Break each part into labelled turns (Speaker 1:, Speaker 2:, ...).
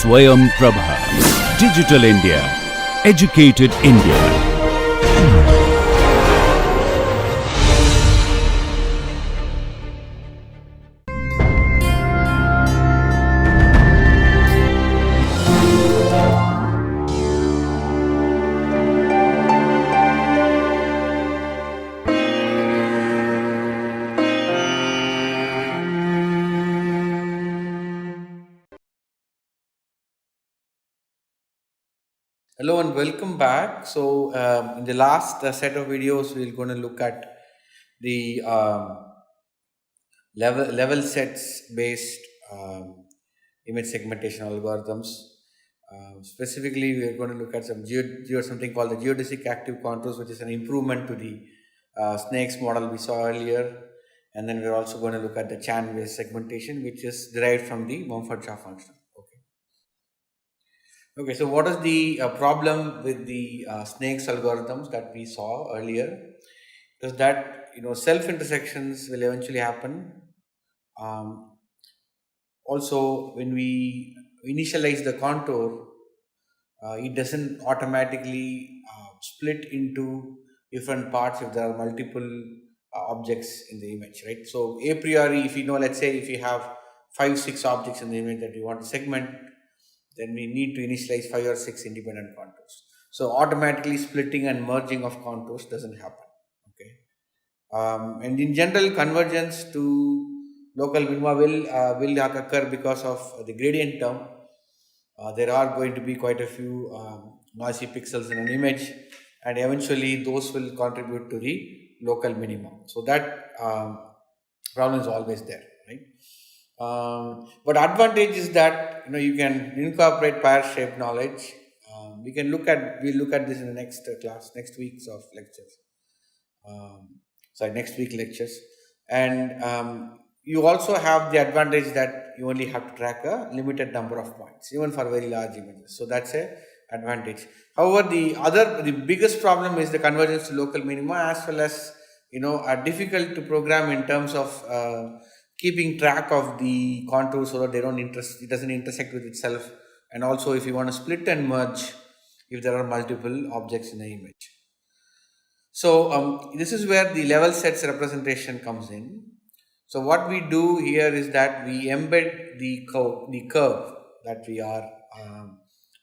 Speaker 1: Swayam Prabha. Digital India. Educated India.
Speaker 2: Hello and welcome back. So, in the last set of videos, we're going to look at the level sets based image segmentation algorithms. Specifically, we're going to look at something called the geodesic active contours, which is an improvement to the snakes model we saw earlier. And then we're also going to look at the Chan based segmentation, which is derived from the Mumford-Shaw function. Okay, so what is the problem with the snakes algorithms that we saw earlier? Is that self intersections will eventually happen. Also, when we initialize the contour, it doesn't automatically split into different parts if there are multiple objects in the image, right? So a priori, if you know, let's say if you have 5-6 objects in the image that you want to segment, then we need to initialize 5 or 6 independent contours. So automatically splitting and merging of contours doesn't happen. Okay, and in general, convergence to local minima will occur because of the gradient term. There are going to be quite a few noisy pixels in an image, and eventually those will contribute to the local minimum. So that problem is always there, right? But advantage is that you can incorporate pair shape knowledge. We'll look at this in the next class, next week's of lectures. Next week lectures, and you also have the advantage that you only have to track a limited number of points, even for very large images. So that's a advantage. However, the biggest problem is the convergence to local minima, as well as are difficult to program in terms of keeping track of the contours so that it doesn't intersect with itself, and also if you want to split and merge if there are multiple objects in the image. So this is where the level sets representation comes in. So what we do here is that we embed the curve that we are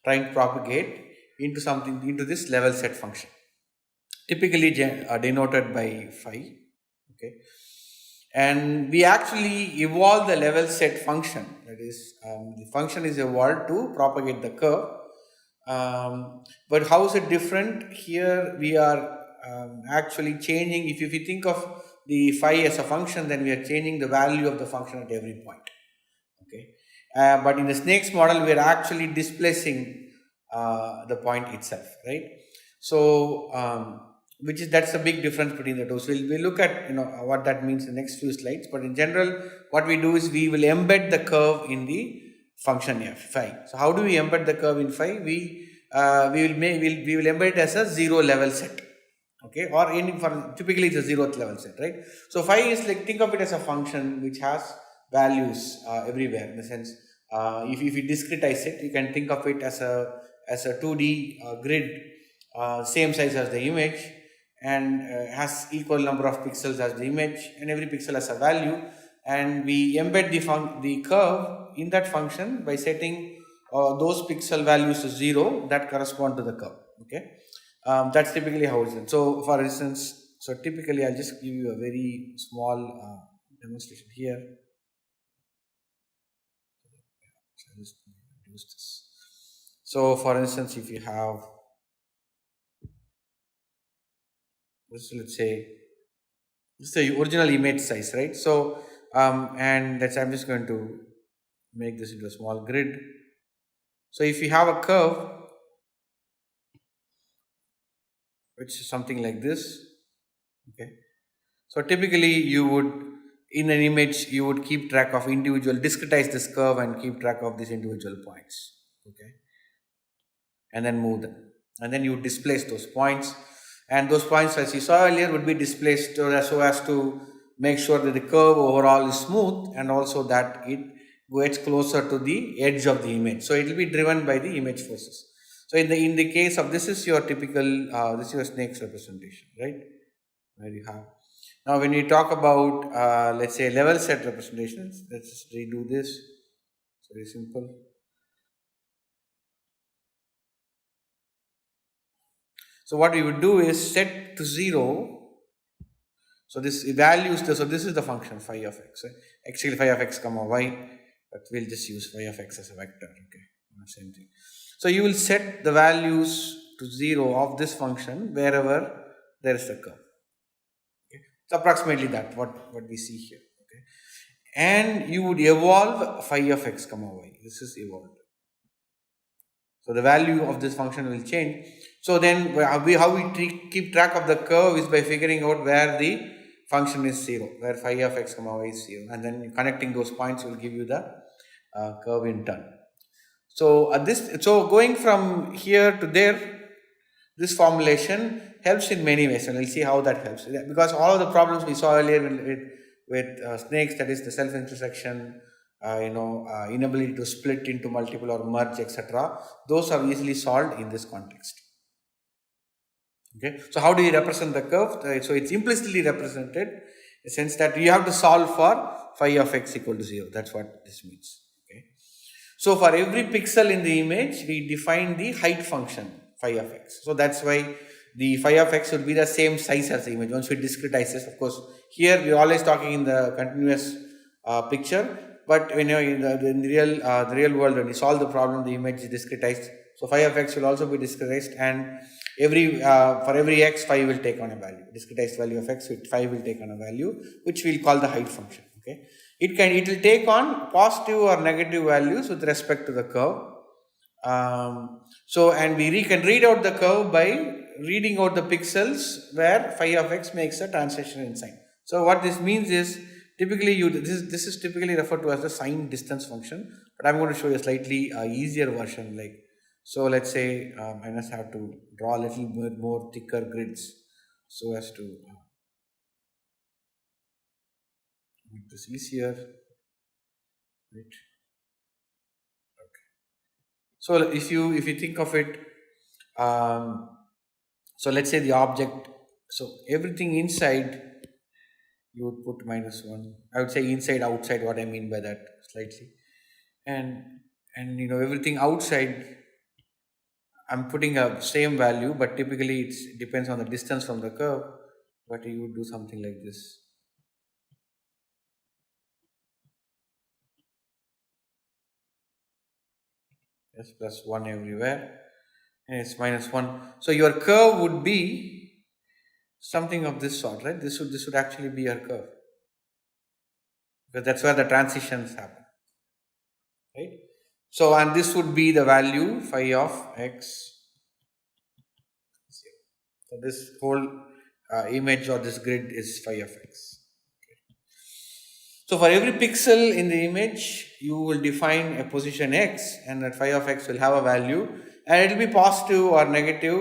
Speaker 2: trying to propagate into this level set function, typically denoted by phi. Okay, and we actually evolve the level set function. That is, the function is evolved to propagate the curve. But how is it different? Here we are actually changing. If you think of the phi as a function, then we are changing the value of the function at every point. Okay, but in the snakes model, we are actually displacing the point itself, right? So that's a big difference between the two. So we'll look at what that means in the next few slides. But in general, what we do is we will embed the curve in the function phi. So how do we embed the curve in phi? We will embed it as a zero level set. Okay, or typically it's a zeroth level set, right? So phi is like, think of it as a function which has values everywhere. In the sense, if you discretize it, you can think of it as a 2D grid, same size as the image, and has equal number of pixels as the image, and every pixel has a value. And we embed the curve in that function by setting those pixel values to 0 that correspond to the curve. Okay, that's typically how it's done. So for instance, typically I'll just give you a very small demonstration here. I'll just use this. So for instance, if you have this, let's say this is the original image size, right? So and I'm just going to make this into a small grid. So if you have a curve which is something like this, okay, so typically you would, in an image, you would keep track of discretize this curve and keep track of these individual points, okay, and then move them, and then you would displace those points, and those points, as you saw earlier, would be displaced so as to make sure that the curve overall is smooth, and also that it gets closer to the edge of the image. So it will be driven by the image forces. So in the case of this is your typical this is your snake's representation, right? Where you have now when you talk about let's say level set representations, let's just redo this. It's very simple. So what we would do is set to 0. So this values the, so this is the function phi of x, right? Actually phi of x comma y, but we'll just use phi of x as a vector. Okay, same thing. So you will set the values to 0 of this function wherever there is a curve. Okay, it's approximately that what we see here. Okay, and you would evolve phi of x comma y. This is evolved. So the value of this function will change. So then how we keep track of the curve is by figuring out where the function is 0, where phi of x comma y is 0, and then connecting those points will give you the curve in turn. So going from here to there, this formulation helps in many ways, and we'll see how that helps. Because all of the problems we saw earlier with snakes, that is the self-intersection, inability to split into multiple or merge, etc., those are easily solved in this context. Okay, so how do you represent the curve? So it's implicitly represented in the sense that you have to solve for phi of x equal to 0. That's what this means. Okay, so for every pixel in the image, we define the height function phi of x. So that's why the phi of x will be the same size as the image once we discretize this. Of course, here we're always talking in the continuous picture, but when you're in the real world, when you solve the problem, the image is discretized. So phi of x will also be discretized, and for every x, phi will take on a value. Discretized value of x, phi will take on a value, which we'll call the height function. Okay, it will take on positive or negative values with respect to the curve. And we can read out the curve by reading out the pixels where phi of x makes a translation in sign. So what this means is typically this is typically referred to as the sign distance function, but I'm going to show you a slightly easier version. So let's say I just have to draw a little bit more thicker grids so as to make this easier. Right. Okay. So if you think of it, so let's say the object. So everything inside you would put -1. I would say inside, outside. What I mean by that slightly, and everything outside, I'm putting a same value, but typically it depends on the distance from the curve. But you would do something like this. Yes, +1 everywhere, and it's -1. So your curve would be something of this sort, right? This would actually be your curve, because that's where the transitions happen, right? So, and this would be the value phi of x. So this whole image or this grid is phi of x. Okay. So for every pixel in the image, you will define a position x, and that phi of x will have a value, and it will be positive or negative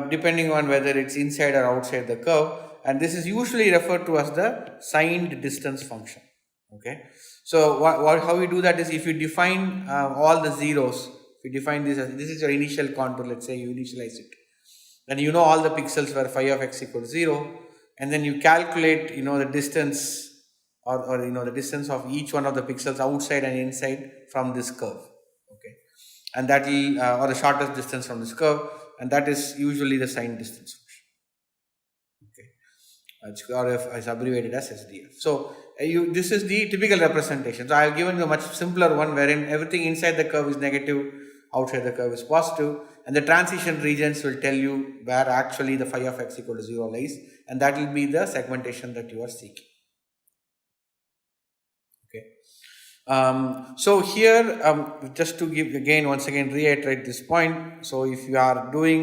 Speaker 2: depending on whether it's inside or outside the curve. And this is usually referred to as the signed distance function. Okay. So how we do that is, if you define all the zeros, if you define this as this is your initial contour, let's say you initialize it, then you know all the pixels where phi of x equals 0, and then you calculate the distance or the distance of each one of the pixels outside and inside from this curve. Okay, and that will or the shortest distance from this curve, and that is usually the sign distance function. Okay, or it's abbreviated as SDF. So this is the typical representation. So I have given you a much simpler one wherein everything inside the curve is negative, outside the curve is positive, and the transition regions will tell you where actually the phi of x equal to 0 lies, and that will be the segmentation that you are seeking. Okay. So here, just to once again reiterate this point. So if you are doing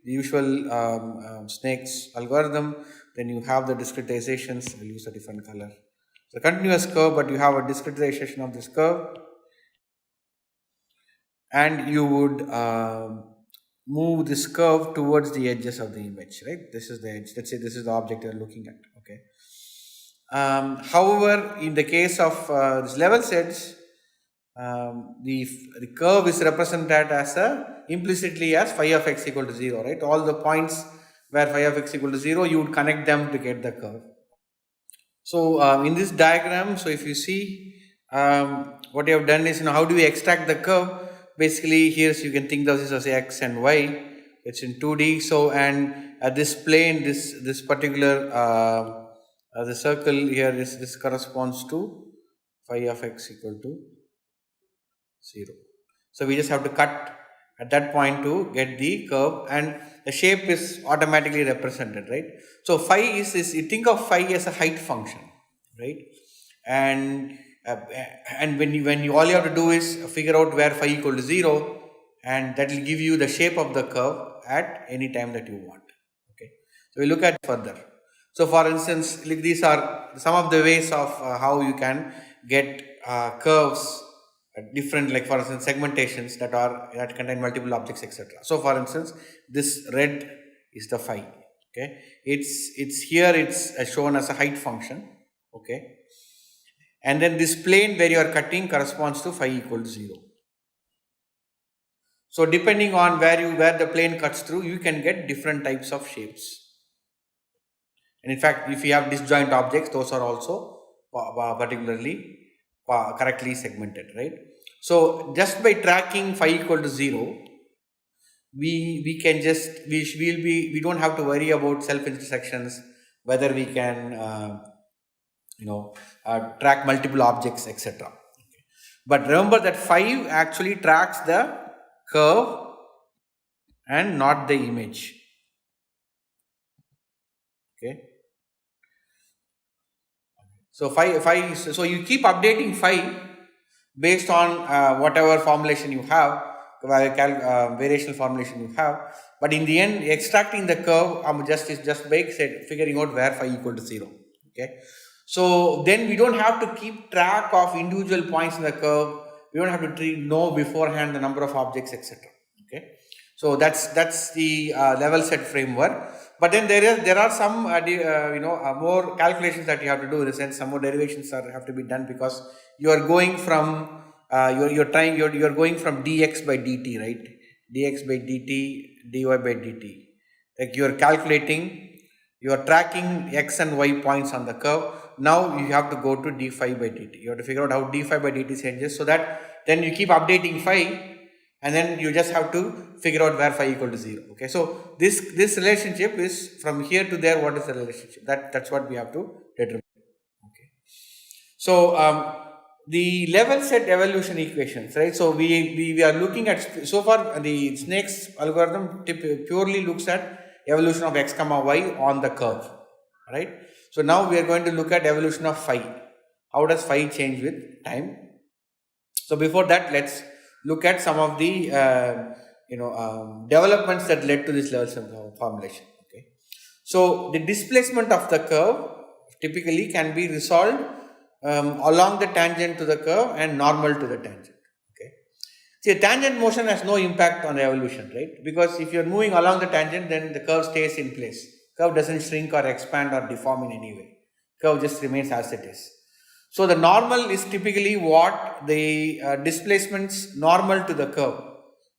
Speaker 2: the usual snakes algorithm, then you have the discretizations. I'll use a different color. So continuous curve, but you have a discretization of this curve, and you would move this curve towards the edges of the image, right? This is the edge. Let's say this is the object you're looking at. Okay. However, in the case of these level sets, the curve is represented as implicitly as phi of x equal to 0, right? All the points where phi of x equal to 0, you would connect them to get the curve. So in this diagram, so if you see, what you have done is, how do we extract the curve? Basically, here so you can think of this as x and y. It's in 2D. So, and this plane, this particular the circle here, this corresponds to phi of x equal to 0. So we just have to cut at that point to get the curve, and the shape is automatically represented, right? So phi is you think of phi as a height function, right? And when you all you have to do is figure out where phi equal to 0, and that will give you the shape of the curve at any time that you want. Okay, so we look at further. So for instance, like these are some of the ways of how you can get curves different, like for instance segmentations that contain multiple objects, etc. So for instance, this red is the phi. Okay, it's here, it's shown as a height function. Okay, and then this plane where you are cutting corresponds to phi equal to 0. So depending on where the plane cuts through, you can get different types of shapes. And in fact, if you have disjoint objects, those are also particularly correctly segmented, right? So just by tracking phi equal to 0, we can just we don't have to worry about self intersections, whether we can track multiple objects, etc. Okay. But remember that phi actually tracks the curve and not the image. Okay. So so you keep updating phi based on whatever formulation you have, variational formulation you have. But in the end, extracting the curve is just by figuring out where phi equal to 0. Okay. So then we don't have to keep track of individual points in the curve. We don't have to know beforehand the number of objects, etc. Okay. So that's the level set framework. But then there are some more calculations that you have to do. In a sense, some more derivations have to be done, because you are going from you're going from dx by dt, right? Dx by dt, dy by dt. Like you are calculating, you are tracking x and y points on the curve. Now you have to go to d phi by dt. You have to figure out how d phi by dt changes, so that then you keep updating phi, and then you just have to figure out where phi equal to 0. Okay, so this relationship is from here to there. What is the relationship? That's what we have to determine. Okay, so the level set evolution equations, right? So we are looking at, so far the snake's algorithm purely looks at evolution of x comma y on the curve, right? So now we are going to look at evolution of phi. How does phi change with time? So before that, let's look at some of the developments that led to this level set formulation. Okay, so the displacement of the curve typically can be resolved along the tangent to the curve and normal to the tangent. Okay, see, tangent motion has no impact on the evolution, right? Because if you are moving along the tangent, then the curve stays in place. Curve doesn't shrink or expand or deform in any way. Curve just remains as it is. So the normal is typically what the displacements normal to the curve,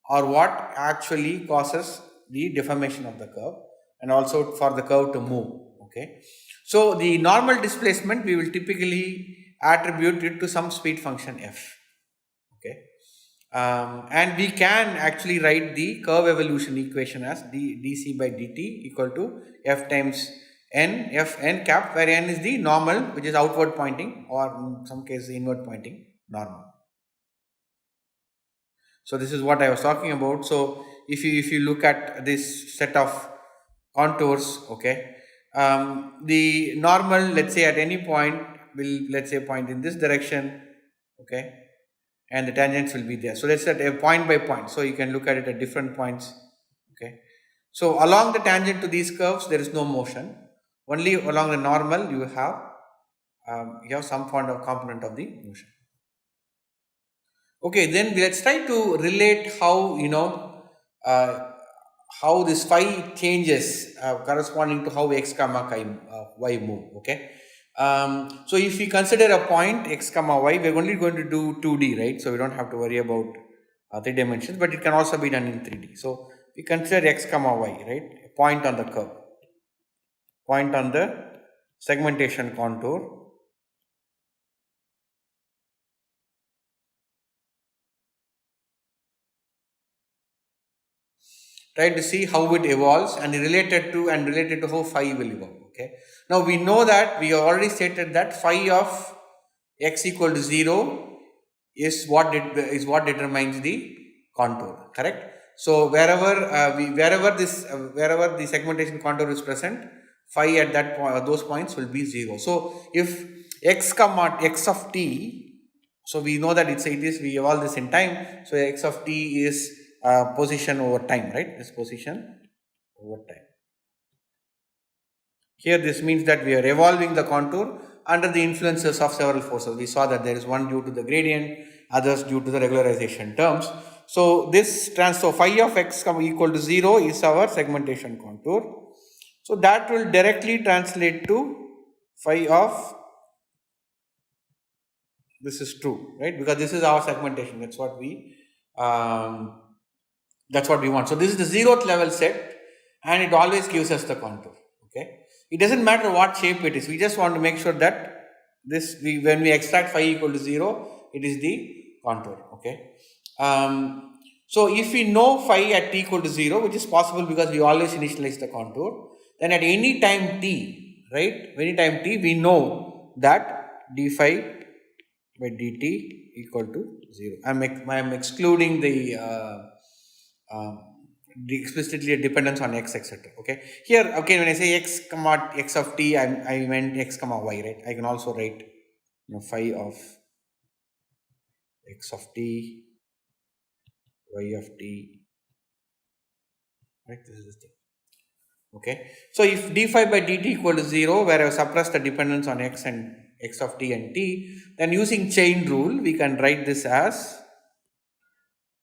Speaker 2: or what actually causes the deformation of the curve, and also for the curve to move. Okay, so the normal displacement we will typically attribute it to some speed function f. Okay, and we can actually write the curve evolution equation as dc by dt equal to f times n cap, where n is the normal, which is outward pointing, or in some cases inward pointing normal. So this is what I was talking about. So if you look at this set of contours, okay, the normal, let's say at any point, will let's say point in this direction, okay, and the tangents will be there. So let's set a point by point. So you can look at it at different points. Okay, so along the tangent to these curves, there is no motion. Only along the normal you have some form of component of the motion. Okay, then let's try to relate how how this phi changes corresponding to how x comma y move. Okay, So if we consider a point x comma y, we're only going to do 2D, right? So we don't have to worry about 3 dimensions, but it can also be done in 3D. So we consider x comma y, right? A point on the curve, point on the segmentation contour. Try to see how it evolves and related to how phi will evolve. Okay. Now we know that we have already stated that phi of x equal to 0 is what determines the contour. Correct. So wherever the segmentation contour is present, phi at that point, those points will be 0. So if x comma x of t, so we know that we evolve this in time. So x of t is position over time, right? This position over time. Here this means that we are evolving the contour under the influences of several forces. We saw that there is one due to the gradient, others due to the regularization terms. So this so phi of x equal to 0 is our segmentation contour. So that will directly translate to phi of, this is true, right? Because this is our segmentation. That's what we want. So this is the 0th level set, and it always gives us the contour. Okay, it doesn't matter what shape it is. We just want to make sure that when we extract phi equal to 0, it is the contour. Okay. So if we know phi at t equal to 0, which is possible because we always initialize the contour, then at any time t, right? Any time t, we know that d phi by dt equal to 0. I'm excluding the explicitly a dependence on x, etc. Okay. Here, okay, when I say x comma x of t, I meant x comma y, right? I can also write phi of x of t, y of t, right? This is the thing. Okay. So if d phi by dt equal to 0, where I have suppressed the dependence on x and x of t and t, then using chain rule, we can write this as,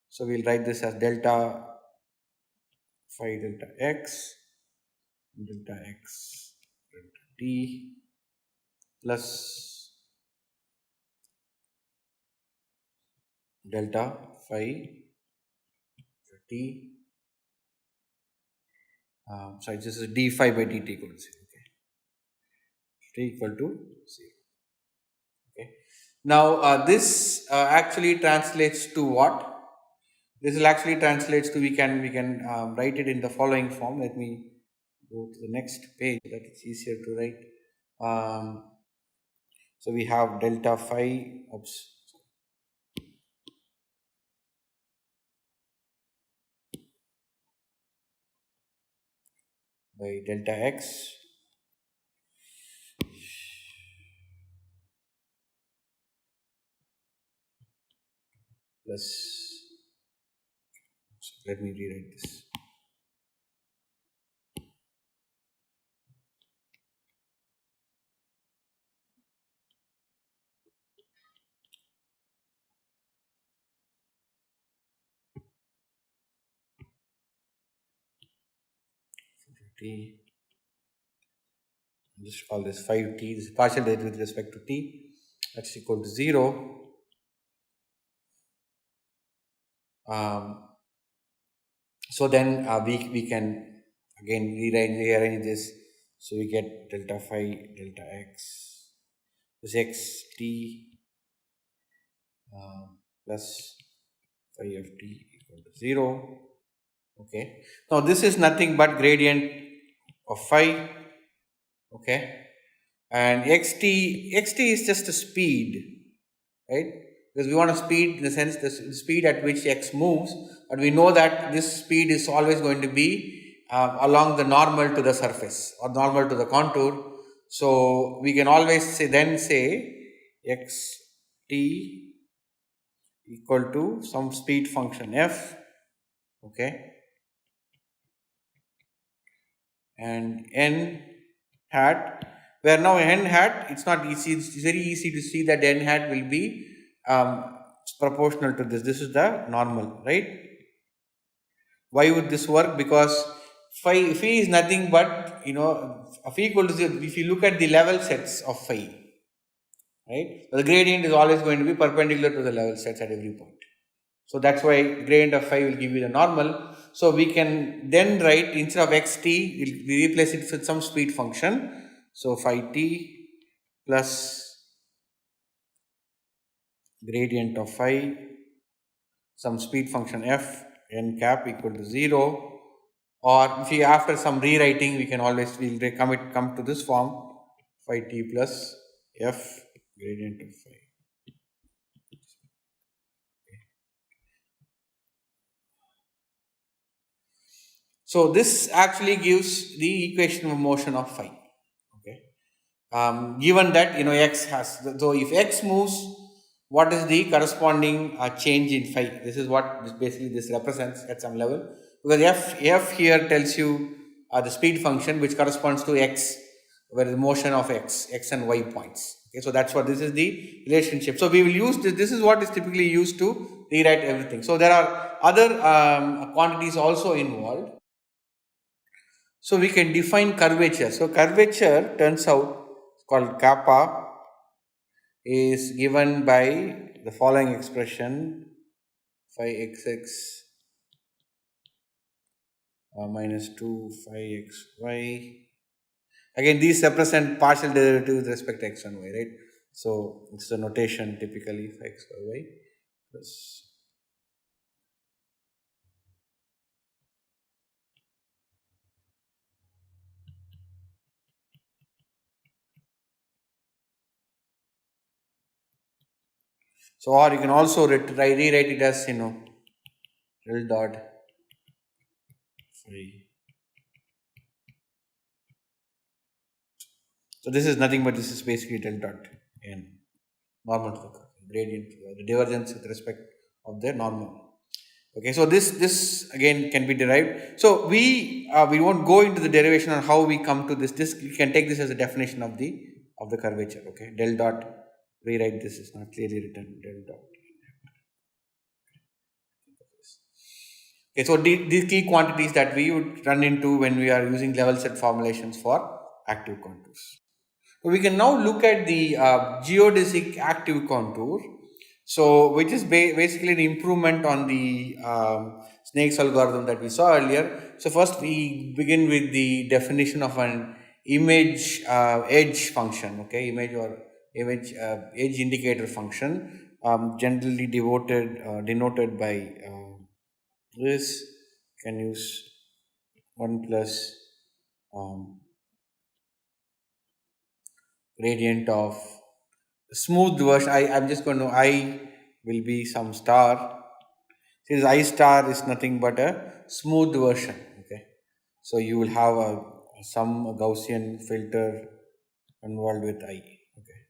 Speaker 2: so we'll write this as delta phi delta x delta t plus delta phi t. Sorry, this is d phi by dt equal to 0. Okay, t equal to 0. Okay. Now this actually translates to what? This will actually translates to, we can write it in the following form. Let me go to the next page so that it's easier to write. So we have delta phi, by delta x plus, so let me rewrite this. T, just call this 5t, this is partial derivative with respect to t, that's equal to 0. So then we can again rearrange this, so we get delta phi delta x is x t plus phi of t equal to 0. Okay, now this is nothing but gradient of phi. Okay, and xt is just a speed, right? Because we want a speed in the sense the speed at which x moves, but we know that this speed is always going to be along the normal to the surface or normal to the contour. So we can always say xt equal to some speed function f. Okay, and n hat, where now n hat, it's not easy, it's very easy to see that n hat will be proportional to this. This is the normal, right? Why would this work? Because phi is nothing but, phi equal to 0. If you look at the level sets of phi, right, the gradient is always going to be perpendicular to the level sets at every point. So that's why gradient of phi will give you the normal. So we can then write, instead of xt, we replace it with some speed function. So phi t plus gradient of phi, some speed function f n cap equal to 0. Or if we, after some rewriting, we can always, come to this form, phi t plus f gradient of phi. So this actually gives the equation of motion of phi. Okay. Given that x has, so if x moves, what is the corresponding change in phi? This is what this represents at some level, because f here tells you the speed function which corresponds to x, where the motion of x and y points. Okay, so that's what this is the relationship. So we will use this. This is what is typically used to rewrite everything. So there are other quantities also involved. So we can define curvature. So curvature turns out called kappa is given by the following expression, phi xx minus 2 phi xy. Again, these represent partial derivative with respect to x and y, right? So it's the notation typically phi x by y plus. So, or you can also rewrite it as, del dot phi. So this is nothing but this is basically del dot n, normal to the curve, gradient, the divergence with respect of the normal. Okay, so this again can be derived. So we won't go into the derivation on how we come to this. This you can take this as a definition of the curvature. Okay, del dot, rewrite this is not clearly written, del dot. Okay, so these key quantities that we would run into when we are using level set formulations for active contours. So we can now look at the geodesic active contour. So which is basically the improvement on the Snake's algorithm that we saw earlier. So first we begin with the definition of an image edge function. Okay, image edge indicator function, generally denoted by this. Can use 1 plus gradient of smooth version. I'm just going to, I will be some star. Since I star is nothing but a smooth version. Okay, so you will have some Gaussian filter involved with I. Okay,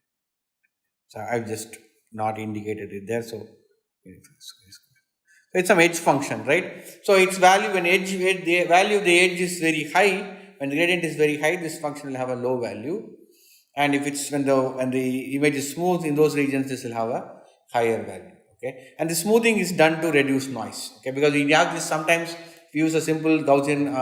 Speaker 2: so I've just not indicated it there. So it's some edge function, right? So its value, when the value of the edge is very high, when the gradient is very high, this function will have a low value. And if it's when the image is smooth, in those regions this will have a higher value. Okay, and the smoothing is done to reduce noise. Okay, because we have this, sometimes if you use a simple Gaussian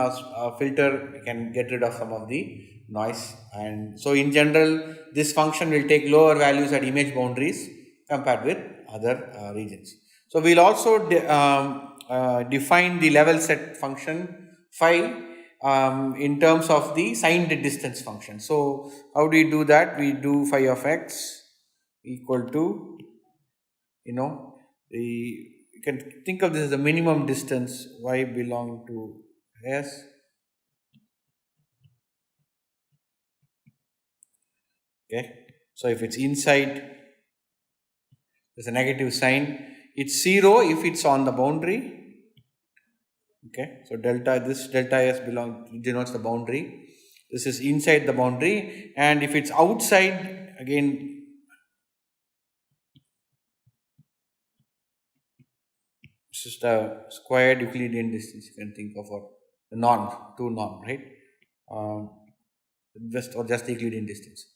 Speaker 2: filter, we can get rid of some of the noise. And so in general, this function will take lower values at image boundaries compared with other regions. So we'll also define the level set function phi in terms of the signed distance function. So how do we do that? We do phi of x equal to, you can think of this as the minimum distance y belong to s. Okay, so if it's inside, there's a negative sign. It's 0 if it's on the boundary. Okay, so this delta s denotes the boundary. This is inside the boundary, and if it's outside, again, it's just a squared Euclidean distance you can think of, or the norm, two norm, right? Just the Euclidean distance.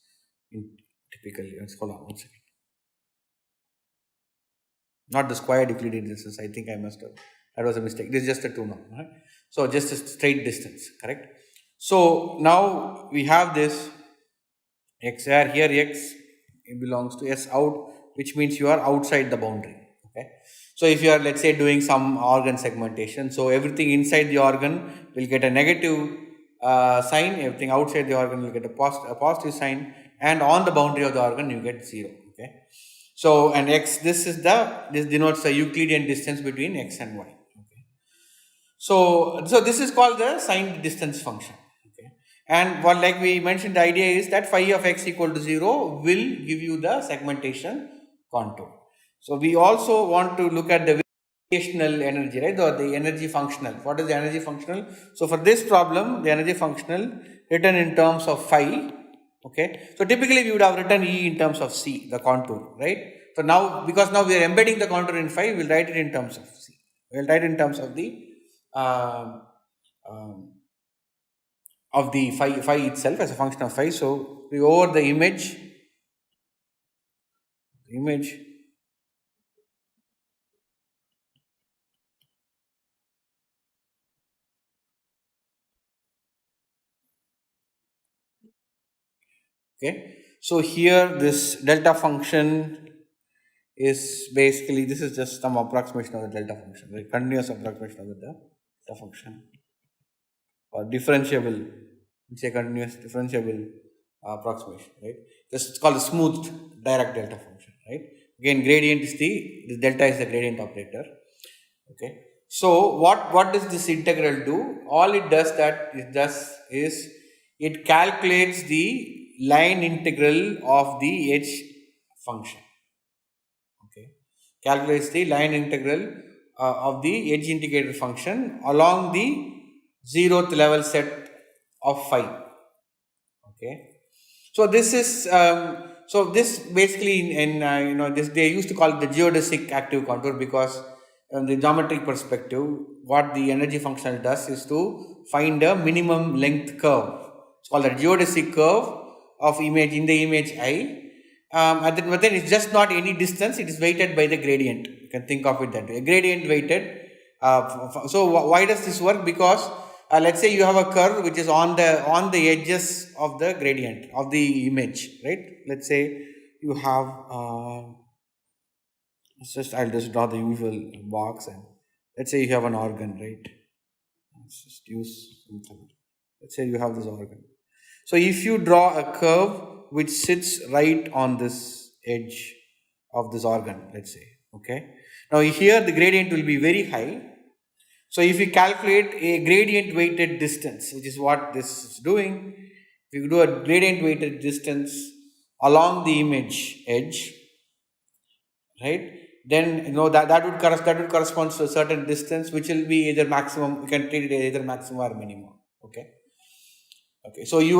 Speaker 2: Typically, let's hold on 1 second. Not the squared Euclidean distance. I think I must have. That was a mistake. This is just a two norm. Right? So just a straight distance, correct? So now we have this x here x it belongs to s out, which means you are outside the boundary. Okay. So if you are, let's say, doing some organ segmentation, so everything inside the organ will get a negative sign, everything outside the organ will get a positive sign, and on the boundary of the organ you get 0. Okay. So and x, this denotes the Euclidean distance between x and y. Okay. So this is called the signed distance function. Okay. And what, like we mentioned, the idea is that phi of x equal to 0 will give you the segmentation contour. So we also want to look at the variational energy, right? Or the energy functional. What is the energy functional? So for this problem, the energy functional written in terms of phi. Okay. So typically we would have written E in terms of C, the contour, right? So now, because now we are embedding the contour in phi, we'll write it in terms of C. We'll write in terms of the um, um, phi itself as a function of phi. So we over the image. Okay. So here this delta function is basically, this is just some approximation of the delta function, right? Continuous approximation of the delta function, or differentiable, it's a continuous differentiable approximation, right? This is called a smoothed direct delta function, right? Again, gradient is the delta is the gradient operator. Okay. So what does this integral do? All it does is it calculates the line integral of the h function. Okay. Calculates the line integral of the edge integrated function along the 0th level set of phi. Okay. So this is so this basically in this, they used to call it the geodesic active contour, because from the geometric perspective, what the energy functional does is to find a minimum length curve. It's called a geodesic curve of image in the image I. But then it's just not any distance; it is weighted by the gradient. You can think of it that way. Gradient weighted. So why does this work? Because let's say you have a curve which is on the edges of the gradient of the image, right? Let's say you have I'll just draw the usual box, and let's say you have an organ, right? Let's just use something. Let's say you have this organ. So if you draw a curve which sits right on this edge of this organ, let's say, okay. Now here the gradient will be very high. So if you calculate a gradient weighted distance, which is what this is doing, if you do a gradient weighted distance along the image edge, right, then that would correspond to a certain distance, which will be either maximum. You can treat it either maximum or minimum. Okay. Okay. So you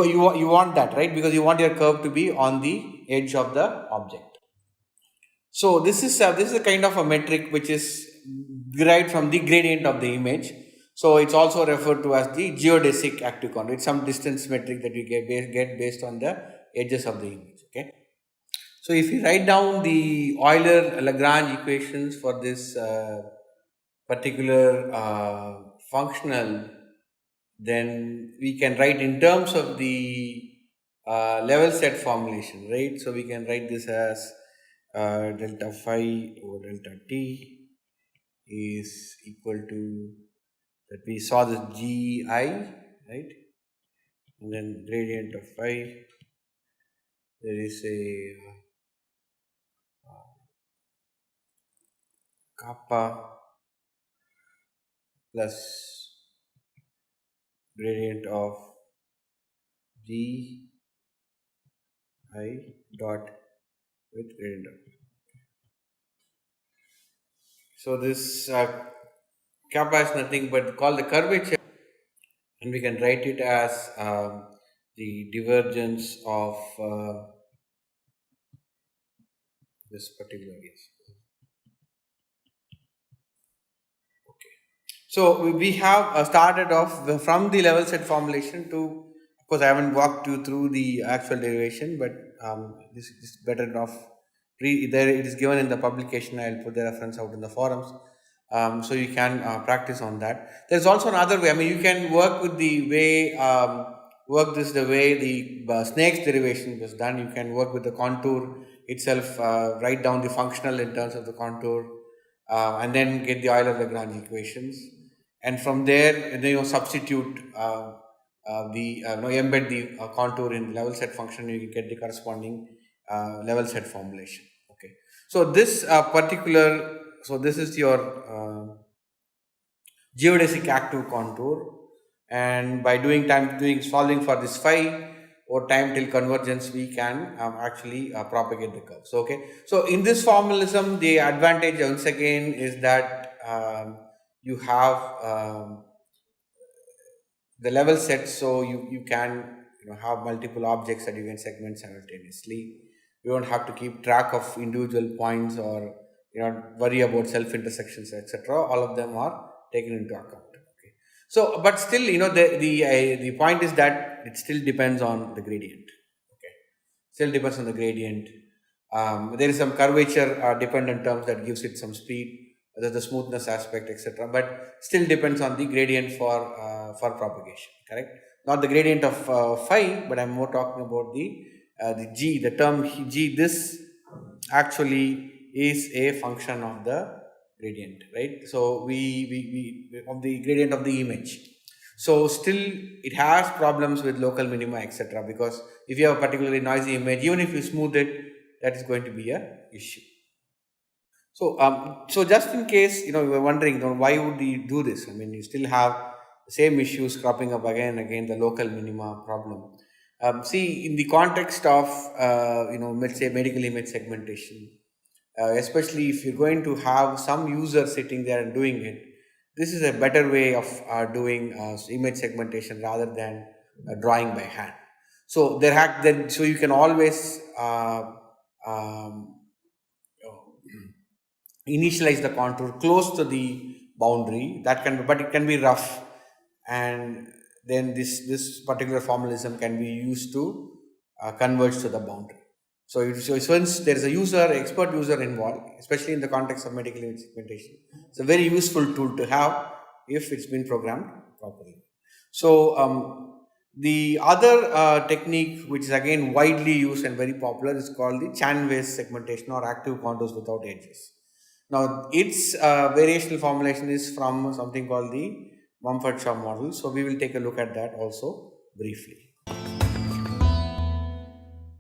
Speaker 2: want that, right? Because you want your curve to be on the edge of the object. So this is a kind of a metric which is derived from the gradient of the image. So it's also referred to as the geodesic active contour. It's some distance metric that you get based on the edges of the image. Okay. So if you write down the Euler-Lagrange equations for this particular functional, then we can write in terms of the level set formulation, right? So we can write this as delta phi over delta t is equal to, that we saw this gi, right? And then gradient of phi, there is a kappa plus gradient of g I dot with gradient of. So this kappa is nothing but called the curvature, and we can write it as the divergence of this particular case. Okay. So we have started off from the level set formulation to, of course, I haven't walked you through the actual derivation, but this is better off. There it is given in the publication. I'll put the reference out in the forums. So you can practice on that. There's also another way. I mean, you can work with the way work this the way the snake's derivation was done. You can work with the contour itself, write down the functional in terms of the contour, and then get the Euler-Lagrange equations, and from there, then you substitute embed the contour in level set function. You get the corresponding level set formulation. Okay, so this this is your geodesic active contour, and by doing solving for this phi or time till convergence, we can actually propagate the curve. So okay, so in this formalism, the advantage once again is that you have the level set, so you can have multiple objects that you can segment simultaneously. You don't have to keep track of individual points or worry about self intersections, etc. All of them are taken into account. Okay, so but still, the point is that it still depends on the gradient. Okay, still depends on the gradient. There is some curvature dependent terms that gives it some speed, there's the smoothness aspect, etc. But still depends on the gradient for propagation. Correct? Not the gradient of phi, but I'm more talking about the g, the term g. This actually is a function of the gradient, right? So we of the gradient of the image. So still it has problems with local minima, etc. Because if you have a particularly noisy image, even if you smooth it, that is going to be a issue. So just in case you were wondering, why would we do this? I mean, you still have the same issues cropping up again and again, the local minima problem. See, in the context of let's say medical image segmentation, especially if you're going to have some user sitting there and doing it, this is a better way of doing image segmentation rather than drawing by hand. So so you can always um, initialize the contour close to the boundary. That can be, but it can be rough, and then this particular formalism can be used to converge to the boundary. So once there is a expert user involved, especially in the context of medical image segmentation, it's a very useful tool to have if it's been programmed properly. So the other technique, which is again widely used and very popular, is called the Chan-Weiss segmentation or active contours without edges. Now, its variational formulation is from something called the Mumford-Shaw model. So we will take a look at that also briefly.